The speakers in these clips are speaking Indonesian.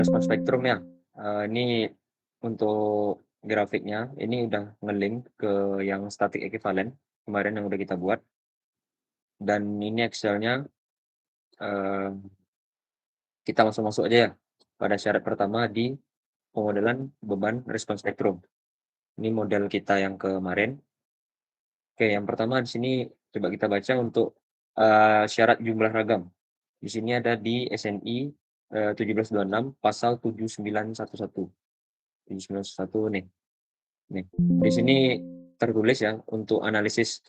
Respon spektrum ya, ini untuk grafiknya, ini udah nge-link ke yang static equivalent, kemarin yang udah kita buat, dan ini Excel-nya, eee, kita langsung masuk aja ya, pada syarat pertama di pemodelan beban respon spektrum. Ini model kita yang kemarin. Oke, yang pertama di sini coba kita baca untuk, syarat jumlah ragam. Di sini ada di SNI, 1726 pasal 7911. 7911 nih. Nih, di sini tertulis ya untuk analisis,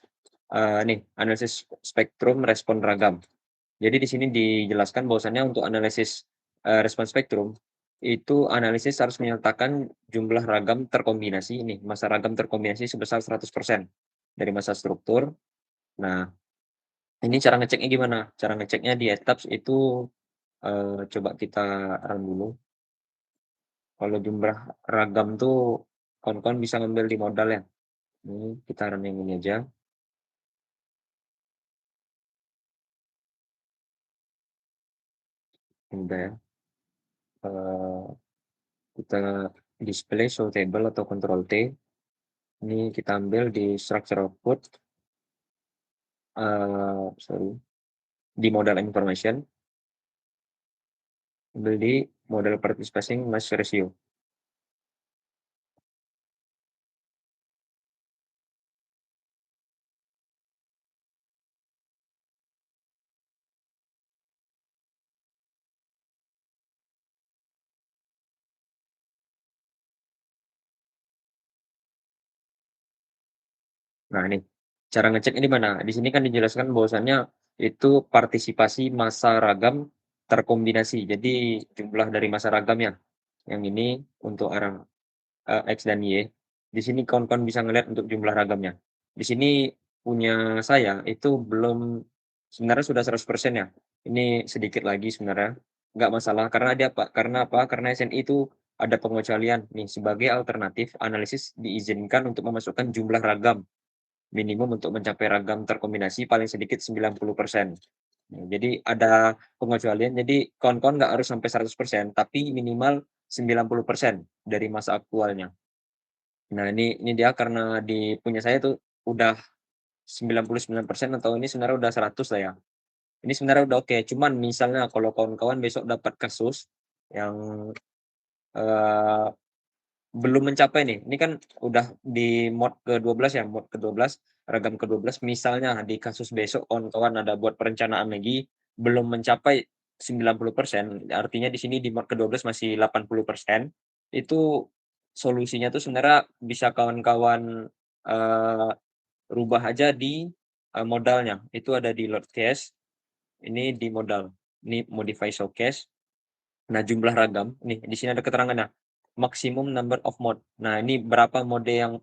nih, analisis spektrum respon ragam. Jadi di sini dijelaskan bahwasannya untuk analisis, respon spektrum, itu analisis harus menyertakan jumlah ragam terkombinasi ini, massa ragam terkombinasi sebesar 100% dari massa struktur. Nah, ini cara ngeceknya gimana? Cara ngeceknya di etaps itu, coba kita run dulu. Kalau jumlah ragam tuh kawan-kawan bisa ngambil di modal ya. Ini kita run yang ini aja, ini udah ya. Eee, kita display show table atau control T, ini kita ambil di structure output, sorry, di model information, ambil di model participating mass ratio. Nah ini, cara ngecek ini mana? Di sini kan dijelaskan bahwasannya itu partisipasi massa ragam terkombinasi. Jadi jumlah dari massa ragamnya, yang ini untuk arah, X dan Y. Di sini kawan-kawan bisa ngelihat untuk jumlah ragamnya. Di sini punya saya itu belum, sebenarnya sudah 100% ya. Ini sedikit lagi sebenarnya, nggak masalah karena dia apa, karena apa, karena SNI itu ada pengecualian nih, sebagai alternatif analisis diizinkan untuk memasukkan jumlah ragam minimum untuk mencapai ragam terkombinasi paling sedikit 90%. Nah, jadi ada pengecualian, jadi kawan-kawan nggak harus sampai 100%, tapi minimal 90% dari masa aktualnya. Nah, ini dia karena di punya saya tuh udah 99% atau ini sebenarnya udah 100 lah ya. Ini sebenarnya udah oke, cuman misalnya kalau kawan-kawan besok dapat kasus yang, eee belum mencapai nih, ini kan udah di mode ke-12 ya, mode ke-12, ragam ke-12, misalnya di kasus besok kawan-kawan ada buat perencanaan lagi, belum mencapai 90%, artinya di sini di mode ke-12 masih 80%, itu solusinya tuh sebenarnya bisa kawan-kawan, eee, rubah aja di, modalnya. Itu ada di load cache, ini di modal, ini modify showcase. Nah, jumlah ragam, nih di sini ada keterangannya, maximum number of mode. Nah, ini berapa mode yang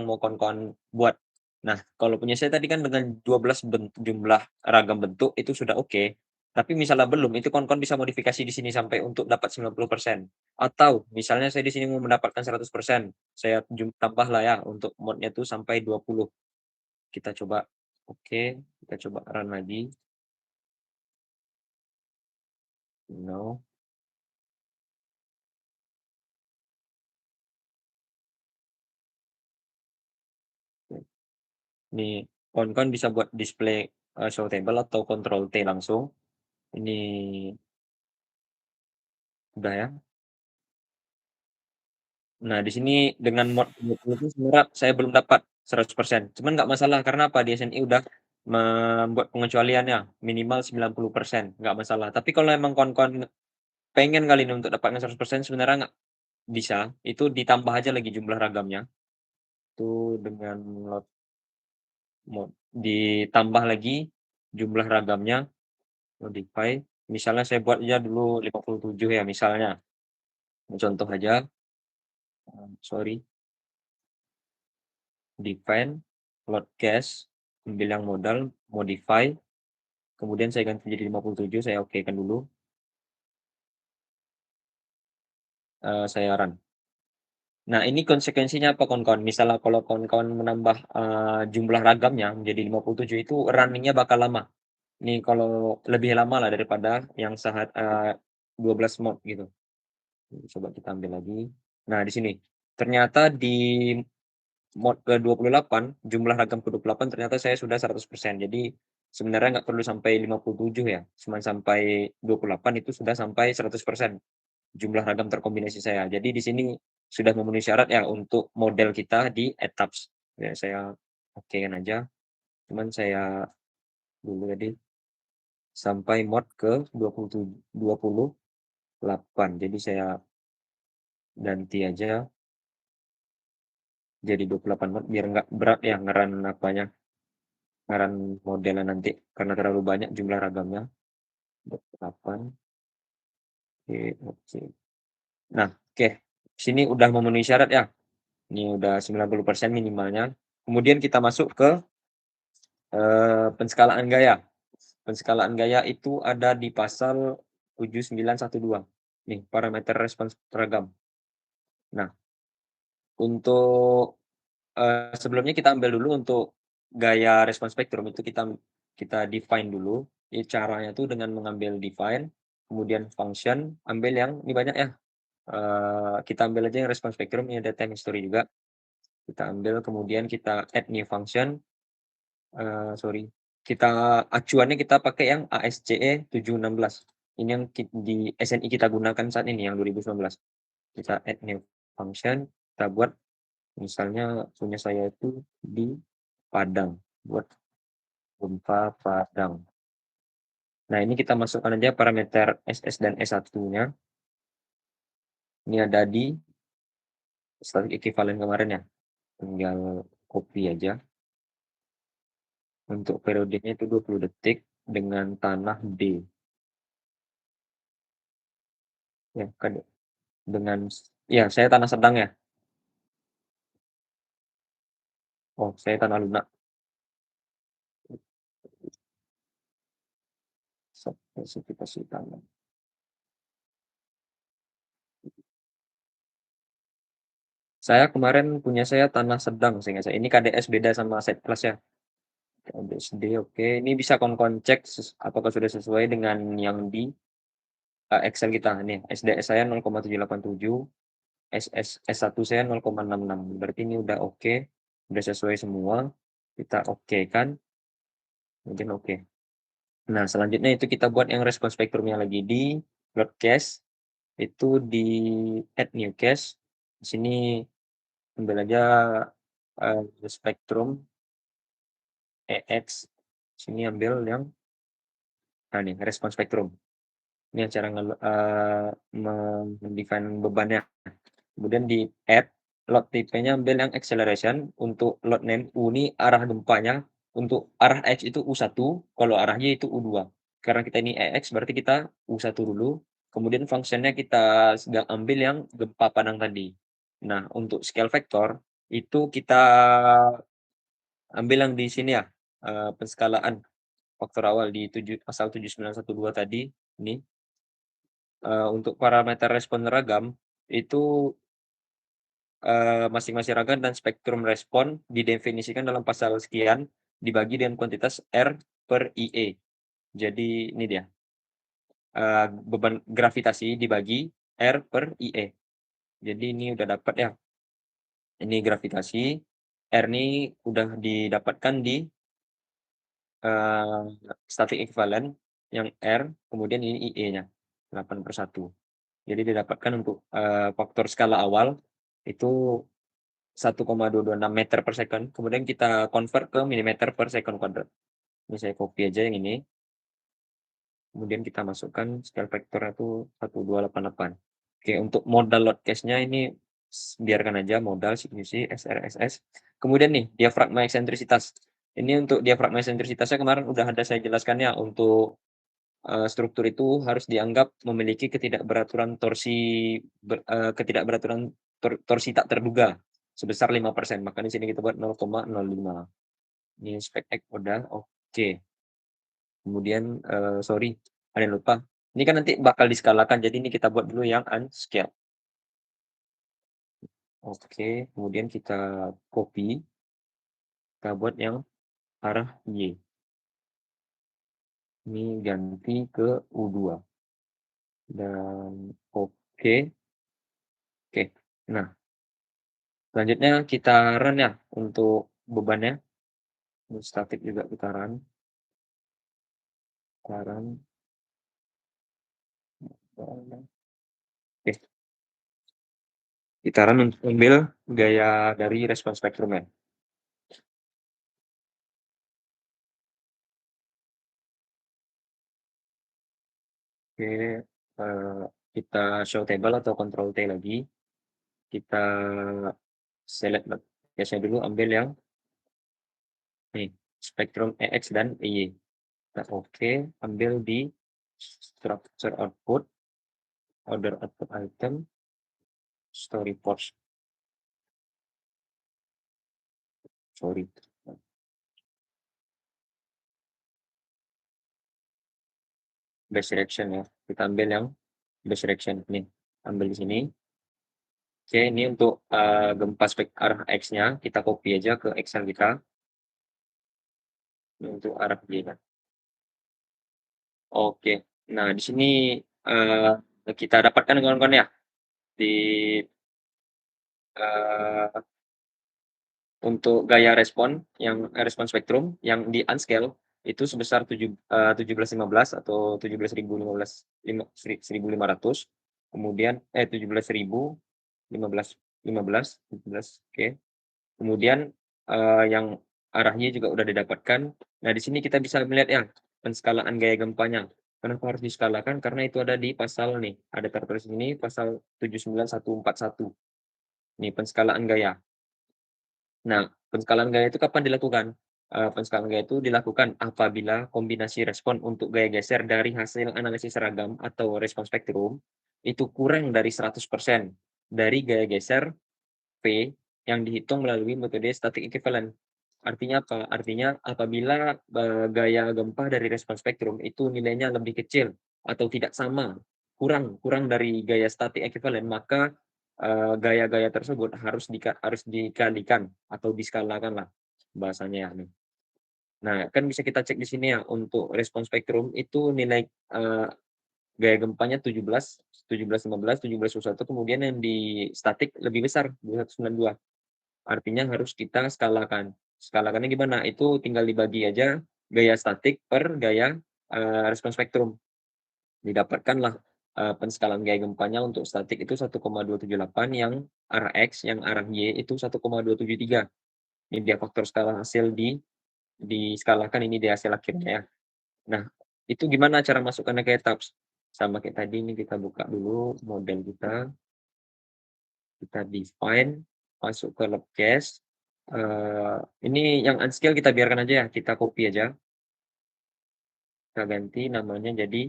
mau kawan-kawan buat. Nah, kalau punya saya tadi kan dengan 12 jumlah ragam bentuk itu sudah oke. Tapi misalnya belum, itu kawan-kawan bisa modifikasi di sini sampai untuk dapat 90%. Atau misalnya saya di sini mau mendapatkan 100%, saya tambahlah ya untuk mode-nya tuh sampai 20. Kita coba, oke, kita coba run lagi. No. Ini kawan-kawan bisa buat display, show table atau control T langsung. Ini udah ya. Nah, di sini dengan mode 20 itu sebenarnya saya belum dapat 100%, cuman nggak masalah karena apa, di SNI udah membuat pengecualiannya, minimal 90%, nggak masalah. Tapi kalau emang kawan-kawan pengen kali ini untuk dapatnya 100% sebenarnya nggak bisa, itu ditambah aja lagi jumlah ragamnya, itu dengan load mode, ditambah lagi jumlah ragamnya. Modify, misalnya saya buat aja dulu 57 ya misalnya, contoh aja, sorry, define, load cache, ambil yang modal, modify, kemudian saya ganti jadi 57, saya okekan dulu, saya run. Nah, ini konsekuensinya apa kawan-kawan, misalnya kalau kawan-kawan menambah, jumlah ragamnya menjadi 57 itu running-nya bakal lama. Ini kalau lebih lama lah daripada yang 12 mode gitu. Coba kita ambil lagi. Nah, di sini, ternyata di mod ke-28, jumlah ragam ke-28 ternyata saya sudah 100%. Jadi, sebenarnya nggak perlu sampai 57 ya, cuman sampai 28 itu sudah sampai 100% jumlah ragam terkombinasi saya. Jadi di sini sudah memenuhi syarat ya untuk model kita di etaps. Ya saya okekan aja, cuman saya dulu tadi sampai mod ke 28. Jadi saya ganti aja jadi 28 mod biar nggak berat ya ngeran modelnya nanti karena terlalu banyak jumlah ragamnya. 28, oke oke. Nah, oke, sini udah memenuhi syarat ya, ini udah 90% minimalnya. Kemudian kita masuk ke, penskalaan gaya. Penskalaan gaya itu ada di pasal 7912. Nih, parameter respons seragam. Nah, untuk, sebelumnya kita ambil dulu untuk gaya respons spektrum itu kita define dulu. Caranya tuh dengan mengambil define, kemudian function, ambil yang ini banyak ya, kita ambil aja yang respons spektrum, ini ada time history juga. Kita ambil kemudian kita add new function, sorry, acuannya kita pakai yang ASCE 716. Ini yang di SNI kita gunakan saat ini yang 2019. Kita add new function, kita buat misalnya punya saya itu di Padang, buat gempa Padang. Nah, ini kita masukkan aja parameter SS dan S1-nya. Ini ada di static equivalent kemarin ya, tinggal copy aja. Untuk periodenya itu 20 detik dengan tanah D. Ya, kan dengan ya saya tanah sedang ya. Oh, saya tanah lunak. Spesifikasi tanah. Saya kemarin punya saya tanah sedang seingat saya. Ini KDS beda sama site class ya. KDSD oke. Ini bisa kon cek apakah sudah sesuai dengan yang di Excel kita. Nih, SDS saya 0,787, S1 saya 0,66. Berarti ini udah oke, udah sesuai semua. Kita oke kan, mungkin oke. Nah, selanjutnya itu kita buat yang respons spektrumnya lagi di load cache, itu di add new cache. Di sini ambil aja spektrum EX. Sini ambil yang nah nih respons spektrum. Ini cara mendefine bebannya. Kemudian di add load tipenya ambil yang acceleration, untuk load name U ini arah gempanya, untuk arah X itu U1, kalau arah Y itu U2. Karena kita ini EX berarti kita U1 dulu, kemudian function-nya kita sedang ambil yang gempa Padang tadi. Nah, untuk scale vector itu kita ambil yang di sini ya, penskalaan faktor awal di pasal 7912 tadi, ini, untuk parameter respon ragam itu masing-masing rangkaian dan spektrum respon didefinisikan dalam pasal sekian, dibagi dengan kuantitas R/IE. Jadi ini dia, beban gravitasi dibagi R/IE. Jadi ini udah dapat ya, ini gravitasi, R ini udah didapatkan di, eee, static equivalent yang R, kemudian ini IE-nya, 8/1. Jadi didapatkan untuk, faktor skala awal itu 1,226 meter per second, kemudian kita convert ke milimeter per second kuadrat. Ini saya copy aja yang ini, kemudian kita masukkan scale factor-nya itu 1288. Oke, untuk modal load case-nya ini biarkan aja modal CQC, SRSS. Kemudian nih, diafragma eksentrisitas. Ini untuk diafragma eksentrisitasnya kemarin udah ada saya jelaskan ya, untuk, struktur itu harus dianggap memiliki ketidakberaturan torsi tak terduga sebesar 5%, maka di sini kita buat 0,05. Ini spek X udah oke. Kemudian, sorry ada yang lupa, ini kan nanti bakal diskalakan, jadi ini kita buat dulu yang unscale. Oke, kemudian kita copy, kita buat yang arah Y. Ini ganti ke U2 dan oke. Oke. Nah, selanjutnya kita run ya untuk bebannya, untuk statik juga kita run. Oke, kita run untuk ambil gaya dari respon spektrum ya. Oke, kita show table atau control T lagi, kita select biasanya dulu ambil yang nih, spektrum EX dan EY. Nah, oke, ambil di structure output, order output item, story ports, sorry, base direction ya. Kita ambil yang base direction nih, ambil di sini. Oke, ini untuk gempa arah X-nya, kita copy aja ke Excel kita. Ini untuk arah Y-nya. Oke, nah di sini kita dapatkan kawan-kawan ya, di eh, untuk gaya respon yang respon spektrum yang di unscale itu sebesar 1715 atau 17.015 1.500, kemudian 17.015 17, oke. Kemudian, yang arahnya juga udah didapatkan. Nah, di sini kita bisa melihat ya, penskalaan gaya gempanya. Kenapa harus diskalakan? Karena itu ada di pasal nih, ada tertulis ini pasal 79141. Nih, penskalaan gaya. Nah, penskalaan gaya itu kapan dilakukan? Penskalaan gaya itu dilakukan apabila kombinasi respon untuk gaya geser dari hasil analisis seragam atau respon spektrum itu kurang dari 100% dari gaya geser P yang dihitung melalui metode static equivalent. Artinya apa? Artinya apabila, gaya gempa dari respon spektrum itu nilainya lebih kecil atau tidak sama, kurang kurang dari gaya static equivalent, maka, gaya-gaya tersebut harus dikalikan atau diskalakanlah bahasanya ya nih. Nah, kan bisa kita cek di sini ya, untuk respon spektrum itu nilai, gaya gempanya 17, 1715, 1721, kemudian yang di statik lebih besar, 2192. Artinya harus kita skalakan. Skalakannya gimana? Itu tinggal dibagi aja gaya statik per gaya, respon spektrum. Didapatkanlah, penskalaan gaya gempanya untuk statik itu 1,278, yang arah X, yang arah Y itu 1,273. Ini dia faktor skala hasil diskalakan ini di hasil akhirnya ya. Nah, itu gimana cara masukkannya ke tabs? Sama kayak tadi ini kita buka dulu model kita define, masuk ke labcache, ini yang unscale kita biarkan aja ya, kita copy aja, kita ganti namanya jadi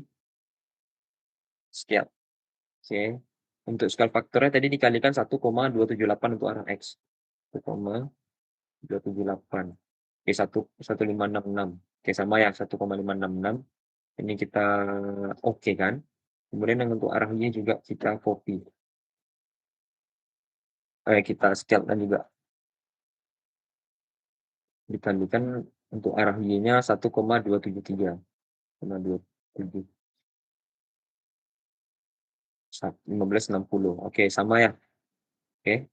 scale, oke. Untuk scale faktornya tadi dikalikan 1,278 untuk arah X, 1,278, oke, 1,1566, oke sama ya, 1,566, ini kita oke kan. Kemudian yang untuk arah Y juga kita copy, kita scale kan juga, dikalikan untuk arah Y-nya 1,273, 1,273. 1560. Oke, sama ya. Oke,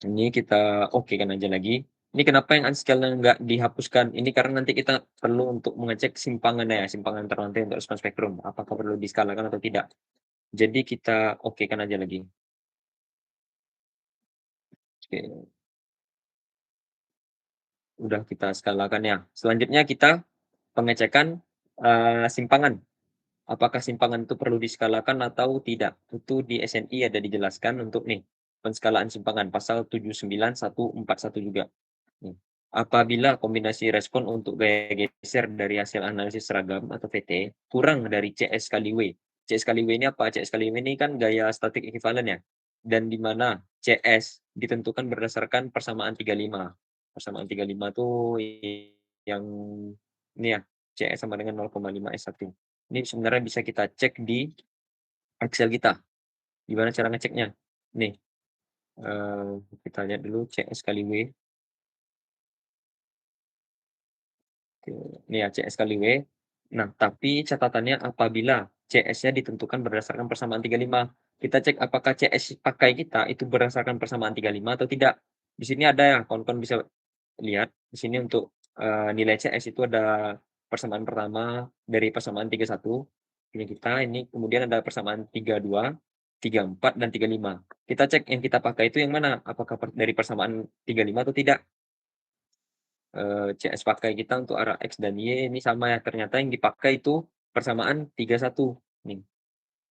ini kita okekan aja lagi. Ini kenapa yang unscale-nya nggak dihapuskan? Ini karena nanti kita perlu untuk mengecek simpangannya ya, simpangan terlantai untuk respon spektrum, apakah perlu diskalakan atau tidak. Jadi kita okekan aja lagi. Oke, udah kita skalakan ya. Selanjutnya kita pengecekan, simpangan. Apakah simpangan itu perlu diskalakan atau tidak? Itu di SNI ada dijelaskan untuk nih, penskalaan simpangan pasal 79141 juga. Nih, apabila kombinasi respon untuk gaya geser dari hasil analisis seragam atau VT kurang dari CS kali W. CS kali W ini apa? CS kali W ini kan gaya statik ekuivalen ya. Dan di mana CS ditentukan berdasarkan persamaan 35. Persamaan 35 tuh yang ini ya, CS sama dengan 0,5 S1. Ini sebenarnya bisa kita cek di Excel kita. Gimana cara ngeceknya? Nih, kita lihat dulu CS kali W. Oke, ini ya CS kali W. Nah, tapi catatannya apabila CS-nya ditentukan berdasarkan persamaan 35. kita cek apakah CS pakai kita itu berdasarkan persamaan 35 atau tidak. Di sini ada ya, kawan-kawan bisa lihat di sini untuk, nilai CS itu ada persamaan pertama dari persamaan 31 punya kita, ini kemudian ada persamaan 32, 34, dan 35. Kita cek yang kita pakai itu yang mana, apakah dari persamaan 35 atau tidak. CS pakai kita untuk arah X dan Y ini sama ya, ternyata yang dipakai itu persamaan 31 nih,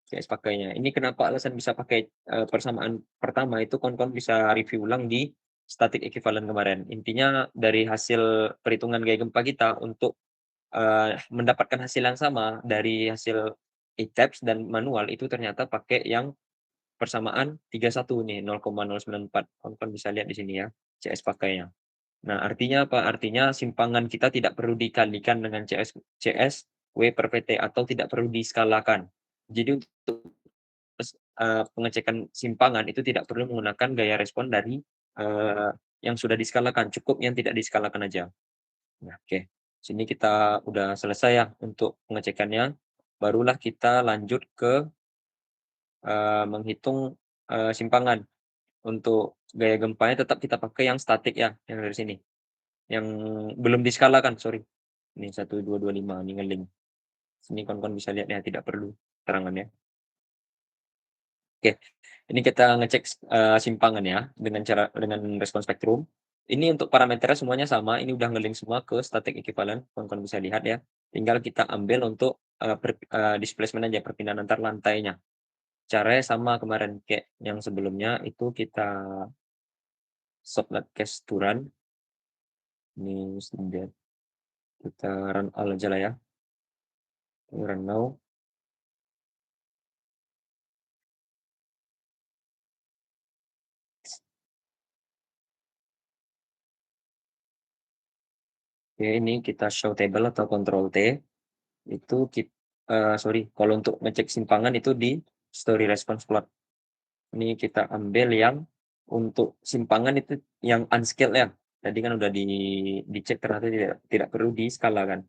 CS pakainya. Ini kenapa alasan bisa pakai, persamaan pertama itu kawan-kawan bisa review ulang di static equivalent kemarin. Intinya dari hasil perhitungan gaya gempa kita untuk, mendapatkan hasil yang sama dari hasil e-TAPS dan manual itu ternyata pakai yang persamaan 31 nih, 0,094. Kawan-kawan bisa lihat di sini ya, CS pakainya. Nah, artinya apa? Artinya simpangan kita tidak perlu dikalikan dengan CS W per PT atau tidak perlu diskalakan. Jadi untuk pengecekan simpangan itu tidak perlu menggunakan gaya respon dari, yang sudah diskalakan, cukup yang tidak diskalakan aja. Nah, oke. Sini kita udah selesai ya untuk pengecekannya, barulah kita lanjut ke, menghitung, simpangan. Untuk gaya gempanya tetap kita pakai yang statik ya, yang dari sini. Yang belum diskalakan, sorry. Ini 1225 ini nge-link. Sini kawan-kawan bisa lihat ya, tidak perlu keterangannya. Oke, ini kita ngecek, simpangan ya, dengan respon spektrum. Ini untuk parameternya semuanya sama, ini udah nge-link semua ke static equivalent, kawan-kawan bisa lihat ya. Tinggal kita ambil untuk, displacement aja, perpindahan antar lantainya. Caranya sama kemarin, kayak yang sebelumnya itu kita case to run, ini sudah kita run all aja lah ya, run now. Oke, ini kita show table atau control T, itu sorry, kalau untuk ngecek simpangan itu di story response plot. Ini kita ambil yang untuk simpangan itu yang unscaled ya. Tadi kan udah dicek ternyata tidak perlu diskalakan.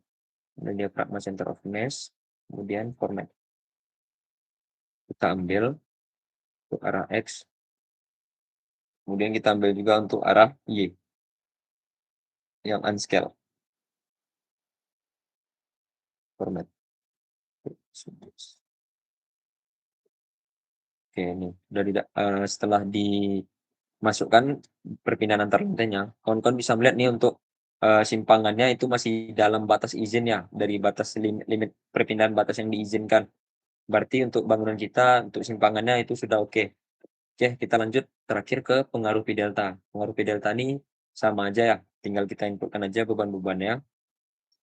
Ini dia pragma center of mass, kemudian format. Kita ambil untuk arah X, kemudian kita ambil juga untuk arah Y yang unscaled format. Oke, ini udah setelah dimasukkan perpindahan antar lantainya, kawan-kawan bisa melihat nih untuk, simpangannya itu masih dalam batas izin ya, dari batas limit perpindahan batas yang diizinkan. Berarti untuk bangunan kita, untuk simpangannya itu sudah oke. Oke, kita lanjut terakhir ke pengaruh P delta. Pengaruh P delta ini sama aja ya, tinggal kita inputkan aja beban-bebannya.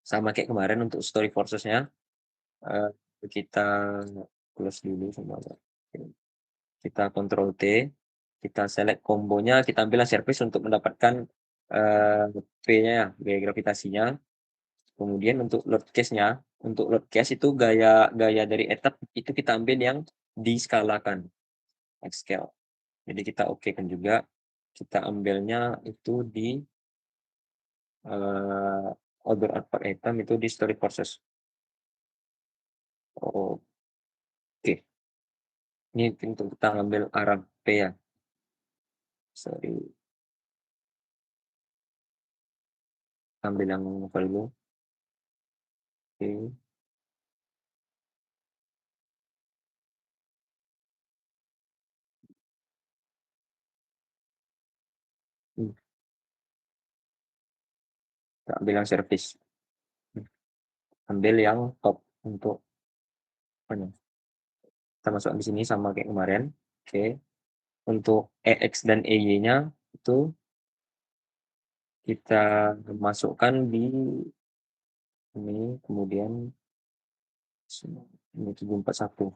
Sama kayak kemarin untuk story forces-nya, eee, kita close dulu semuanya. Kita Ctrl T, kita select kombonya, kita ambillah service untuk mendapatkan, P-nya ya, gaya gravitasinya. Kemudian untuk load case itu gaya gaya dari etap itu kita ambil yang diskalakan, X-scale. Jadi kita okekan juga, kita ambilnya itu di, order output item itu di story forces. Oke, ini untuk kita ngambil arah P ya. Sorry, ambil yang dulu. Oke. Hmm, kita ambil yang service. Ambil yang top untuk apanya, kita masukkan di sini sama kayak kemarin. Oke, untuk EX dan EY-nya itu kita masukkan di ini, kemudian ini 741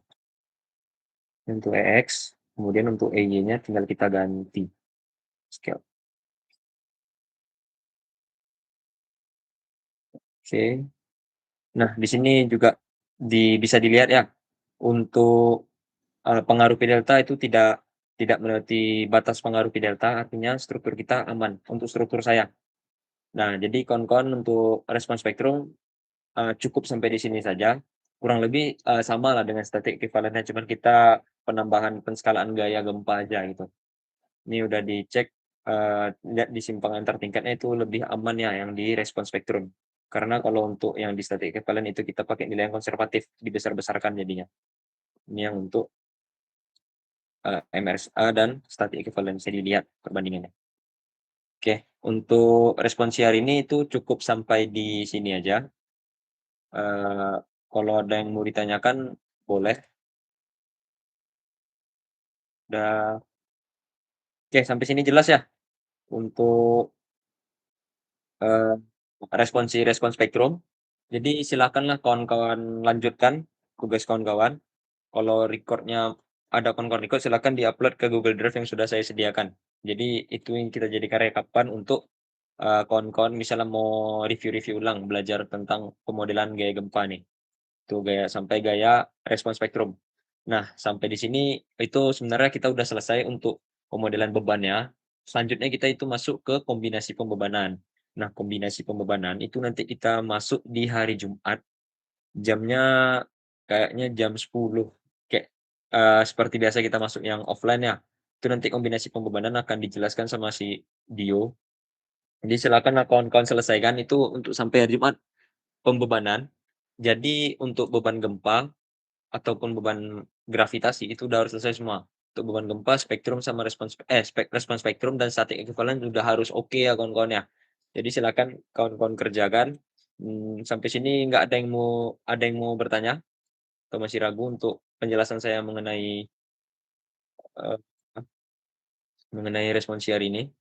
untuk EX, kemudian untuk EY-nya tinggal kita ganti scale. Oke, nah di sini juga bisa dilihat ya, untuk pengaruh P delta itu tidak tidak melewati batas pengaruh P delta, artinya struktur kita aman untuk struktur saya. Nah, jadi kawan-kawan untuk respon spektrum, cukup sampai di sini saja. kurang lebih, sama lah dengan static equivalent-nya, cuman kita penambahan penskalaan gaya gempa aja gitu. Ini udah dicek, lihat di simpangan tertingkatnya itu lebih aman ya yang di respons spektrum. Karena kalau untuk yang di static equivalent itu kita pakai nilai yang konservatif, dibesar-besarkan jadinya. Ini yang untuk, MRSA dan static equivalent, bisa dilihat perbandingannya. Oke, untuk responsi hari ini itu cukup sampai di sini aja. Kalau ada yang mau ditanyakan boleh. Udah oke, sampai sini jelas ya untuk, eee, respons spektrum. Jadi silakanlah kawan-kawan lanjutkan tugas kawan-kawan. Kalau recordnya ada kawan-kawan record silakan di-upload ke Google Drive yang sudah saya sediakan. Jadi itu yang kita jadikan rekapan untuk, kawan-kawan misalnya mau review-review ulang belajar tentang pemodelan gaya gempa nih. Tuh sampai gaya respons spektrum. Nah, sampai di sini itu sebenarnya kita udah selesai untuk pemodelan bebannya. Selanjutnya kita itu masuk ke kombinasi pembebanan. Nah, kombinasi pembebanan itu nanti kita masuk di hari Jumat, jamnya kayaknya jam 10. Kayak, seperti biasa kita masuk yang offline ya. Itu nanti kombinasi pembebanan akan dijelaskan sama si Dio. Jadi silakanlah kawan-kawan selesaikan itu untuk sampai hari Jumat pembebanan. Jadi untuk beban gempa ataupun beban gravitasi itu udah harus selesai semua. Untuk beban gempa, spektrum sama respons spektrum dan static equivalent udah harus oke ya kawan-kawan ya. Jadi silakan kawan-kawan kerjakan. Sampai sini nggak ada yang mau bertanya atau masih ragu untuk penjelasan saya eee, mengenai responsi hari ini?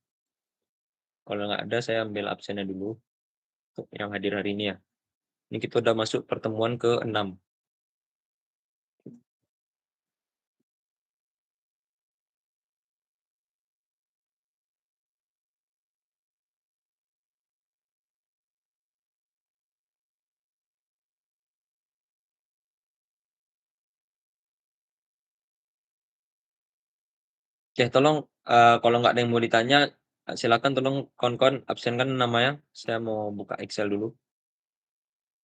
Kalau nggak ada saya ambil absennya dulu untuk yang hadir hari ini ya. Ini kita udah masuk pertemuan ke-6. Oke, tolong, kalau nggak ada yang mau ditanya, silakan tolong kawan-kawan absenkan namanya, saya mau buka Excel dulu.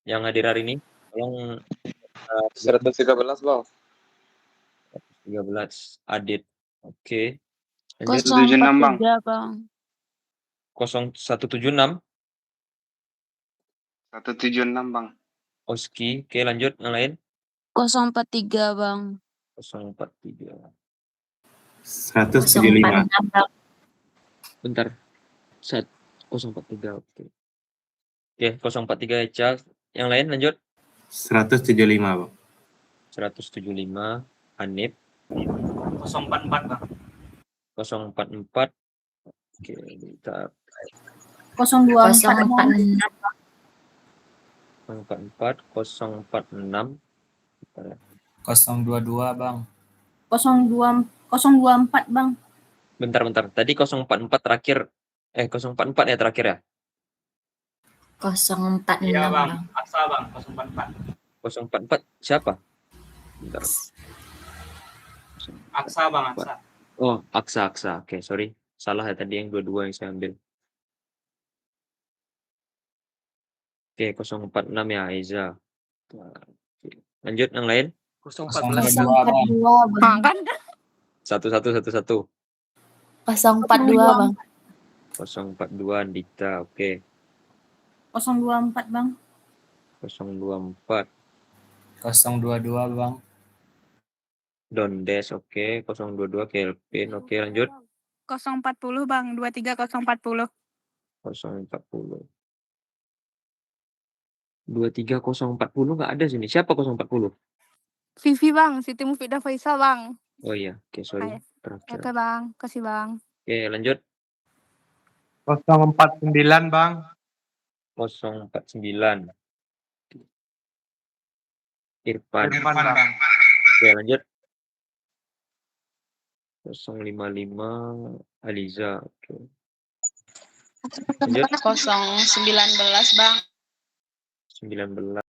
Yang hadir hari ini, tolong, 113 Bang. 13 Adit. Oke, lanjut 176 Bang. 043 Bang. 0176 176 Bang. Oski. Oke, lanjut yang lain 043 Bang. 043. 175. Bentar. 043. Oke. Oke, 043 Eca. Yang lain lanjut 175, Bang. 175 Hanif. 044 Bang. 044. Oke, bentar. 024 044 046. Bentar ya. 022 Bang. 024 Bang. Bentar. Tadi 044 terakhir. 044 ya terakhir ya? 046 Iya Bang, Bang. Aksa Bang, 044. 044 siapa? Bentar. Aksa Bang, Aksa. Oh, Aksa. Oke, sorry. Salah ya tadi yang dua-dua yang saya ambil. Oke, 046 ya, Aiza. Oke. Lanjut yang lain. 042 Bang. 042 Bang. Kan 1111. 042 Bang. 042 Andita. Oke. 024 Bang. 024 022 Bang. Dondes. Oke. 022 Kelvin. Oke, lanjut 040 Bang, 23040. 040. 23040 nggak ada sini. Siapa 040? Vivi Bang, Siti Mufidah Faisal Bang. Oh iya, oke, sorry. Oke. Terakhir. Oke Bang, kasih Bang. Oke, lanjut 049 Bang. 049 Irfan. Bang. Oke, lanjut 055 Aliza. Oke. Lanjut 019 Bang. 19